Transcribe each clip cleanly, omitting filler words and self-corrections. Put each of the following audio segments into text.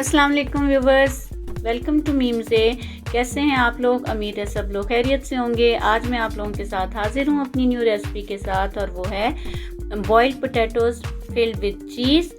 अस्सलाम वालेकुम viewers, welcome to मीम्से। कैसे हैं आप लोग? उम्मीद है सब लोग खैरियत से होंगे। आज मैं आप लोगों के साथ हाजिर हूँ अपनी न्यू रेसिपी के साथ, और वो है बॉइल्ड पोटैटोज़ फिल्ड विद चीज़,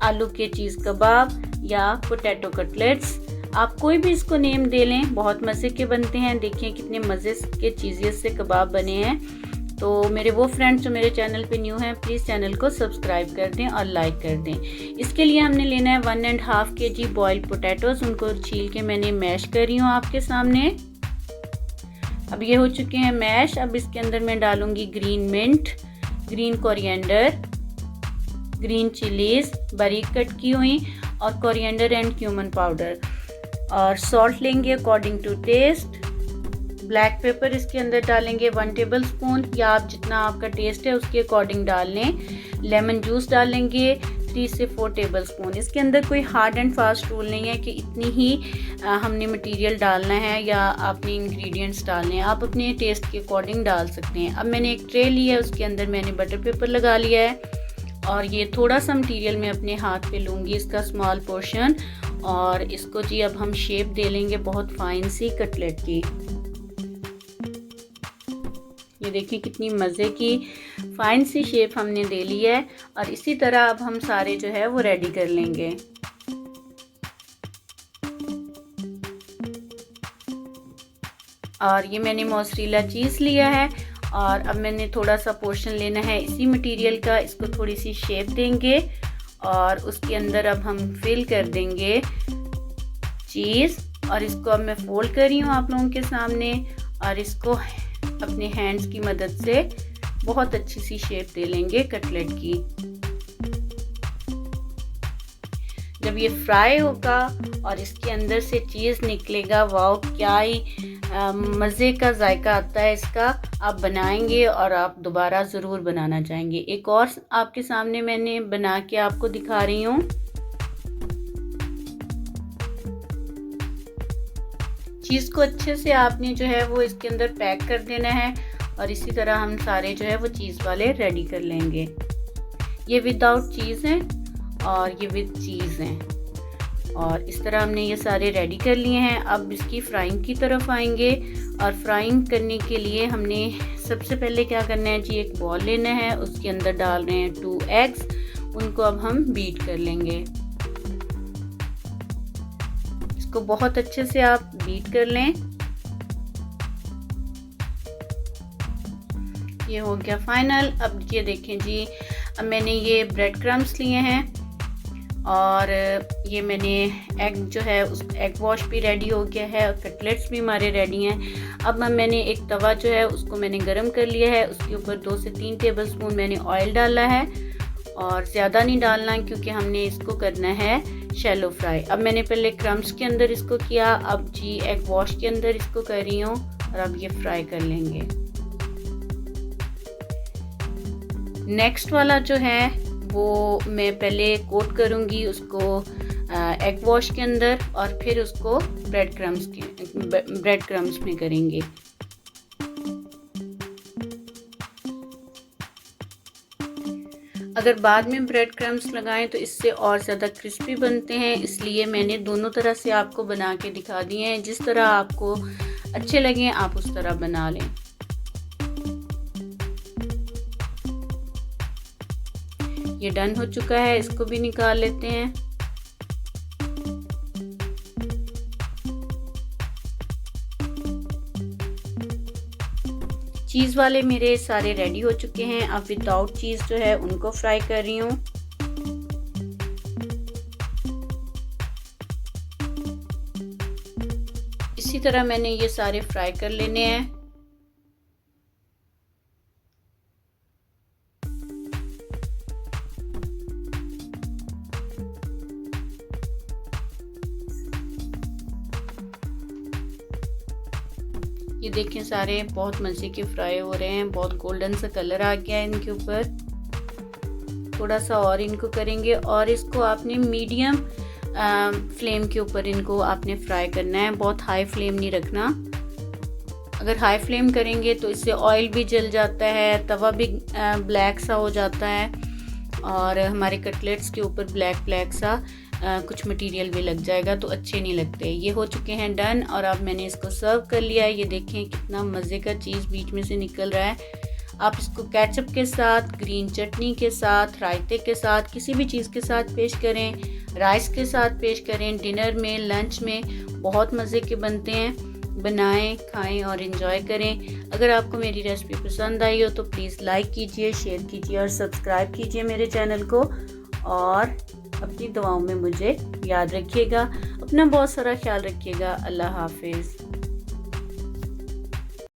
आलू के चीज़ कबाब या पोटैटो कटलेट्स। आप कोई भी इसको नेम दे लें, बहुत मज़े के बनते हैं। देखिए कितने मज़े के चीज़ियत से कबाब बने हैं। तो मेरे वो फ्रेंड्स जो मेरे चैनल पे न्यू हैं, प्लीज़ चैनल को सब्सक्राइब कर दें और लाइक कर दें। इसके लिए हमने लेना है 1.5 kg बॉइल्ड पोटैटोज़। उनको छील के मैंने मैश कर रही हूँ आपके सामने। अब ये हो चुके हैं मैश। अब इसके अंदर मैं डालूँगी green mint, green coriander, green chillies बारीक कट की हुई, और कोरिएंडर एंड क्यूमन पाउडर, और सॉल्ट लेंगे according to taste. Black pepper इसके अंदर डालेंगे 1 टेबलस्पून, या आप जितना आपका टेस्ट है उसके अकॉर्डिंग डाल लें। लेमन जूस डालेंगे 3 से 4 टेबलस्पून। इसके अंदर कोई हार्ड एंड फास्ट रूल नहीं है कि इतनी ही हमने मटेरियल डालना है या आपने इंग्रेडिएंट्स डालने हैं। आप अपने टेस्ट के अकॉर्डिंग डाल सकते हैं। अब मैंने एक ट्रे लिया है, उसके अंदर मैंने बटर पेपर लगा लिया है, और ये थोड़ा सा मटेरियल मैं अपने हाथ पे लूँगी, इसका स्मॉल पोर्शन, और इसको जी अब हम शेप दे लेंगे बहुत फाइन सी कटलेट की। ये देखिए कितनी मज़े की फाइन सी शेप हमने दे ली है, और इसी तरह अब हम सारे जो है वो रेडी कर लेंगे। और ये मैंने मोज़रेला चीज़ लिया है, और अब मैंने थोड़ा सा पोर्शन लेना है इसी मटेरियल का। इसको थोड़ी सी शेप देंगे, और उसके अंदर अब हम फिल कर देंगे चीज़, और इसको अब मैं फोल्ड कर रही हूँ आप लोगों के सामने, और इसको अपने हैंड्स की मदद से बहुत अच्छी सी शेप दे लेंगे कटलेट की। जब ये फ्राई होगा और इसके अंदर से चीज़ निकलेगा, वाओ क्या ही मज़े का जायका आता है इसका। आप बनाएंगे और आप दोबारा ज़रूर बनाना चाहेंगे। एक और आपके सामने मैंने बना के आपको दिखा रही हूँ। चीज़ को अच्छे से आपने जो है वो इसके अंदर पैक कर देना है, और इसी तरह हम सारे जो है वो चीज़ वाले रेडी कर लेंगे। ये विदाउट चीज़ हैं और ये विद चीज़ हैं, और इस तरह हमने ये सारे रेडी कर लिए हैं। अब इसकी फ्राइंग की तरफ आएंगे, और फ्राइंग करने के लिए हमने सबसे पहले क्या करना है जी, एक बॉल लेना है, उसके अंदर डाल रहे हैं 2 एग्स। उनको अब हम बीट कर लेंगे। इसको बहुत अच्छे से आप बीट कर लें। ये हो गया फाइनल। अब ये देखें जी, अब मैंने ये ब्रेड क्रम्स लिए हैं, और ये मैंने एग जो है उस एग वॉश भी रेडी हो गया है, और कटलेट्स भी हमारे रेडी हैं। अब मैंने एक तवा जो है उसको मैंने गरम कर लिया है, उसके ऊपर 2 से 3 टेबलस्पून मैंने ऑयल डाला है, और ज़्यादा नहीं डालना क्योंकि हमने इसको करना है शैलो फ्राई। अब मैंने पहले क्रम्स के अंदर इसको किया, अब जी एग वॉश के अंदर इसको कर रही हूँ, और अब ये फ्राई कर लेंगे। नेक्स्ट वाला जो है वो मैं पहले कोट करूँगी उसको एग वॉश के अंदर, और फिर उसको ब्रेड क्रम्स में करेंगे। अगर बाद में ब्रेड क्रम्स लगाएं तो इससे और ज़्यादा क्रिस्पी बनते हैं, इसलिए मैंने दोनों तरह से आपको बना के दिखा दिए हैं। जिस तरह आपको अच्छे लगें आप उस तरह बना लें। ये डन हो चुका है, इसको भी निकाल लेते हैं। चीज़ वाले मेरे सारे रेडी हो चुके हैं। अब विदाउट चीज़ जो है उनको फ्राई कर रही हूँ। इसी तरह मैंने ये सारे फ्राई कर लेने हैं। ये देखें सारे बहुत मज़े के फ्राई हो रहे हैं, बहुत गोल्डन सा कलर आ गया है इनके ऊपर। थोड़ा सा और इनको करेंगे, और इसको आपने मीडियम फ्लेम के ऊपर इनको आपने फ्राई करना है, बहुत हाई फ्लेम नहीं रखना। अगर हाई फ्लेम करेंगे तो इससे ऑयल भी जल जाता है, तवा भी ब्लैक सा हो जाता है, और हमारे कटलेट्स के ऊपर ब्लैक सा कुछ मटेरियल भी लग जाएगा तो अच्छे नहीं लगते। ये हो चुके हैं डन और अब मैंने इसको सर्व कर लिया है। ये देखें कितना मज़े का चीज़ बीच में से निकल रहा है। आप इसको केचप के साथ, ग्रीन चटनी के साथ, रायते के साथ, किसी भी चीज़ के साथ पेश करें, राइस के साथ पेश करें, डिनर में, लंच में बहुत मज़े के बनते हैं। बनाएं, खाएं और इन्जॉय करें। अगर आपको मेरी रेसिपी पसंद आई हो तो प्लीज़ लाइक कीजिए, शेयर कीजिए और सब्सक्राइब कीजिए मेरे चैनल को। और अपनी दुआओं में मुझे याद रखिएगा। अपना बहुत सारा ख्याल रखिएगा। अल्लाह हाफिज़।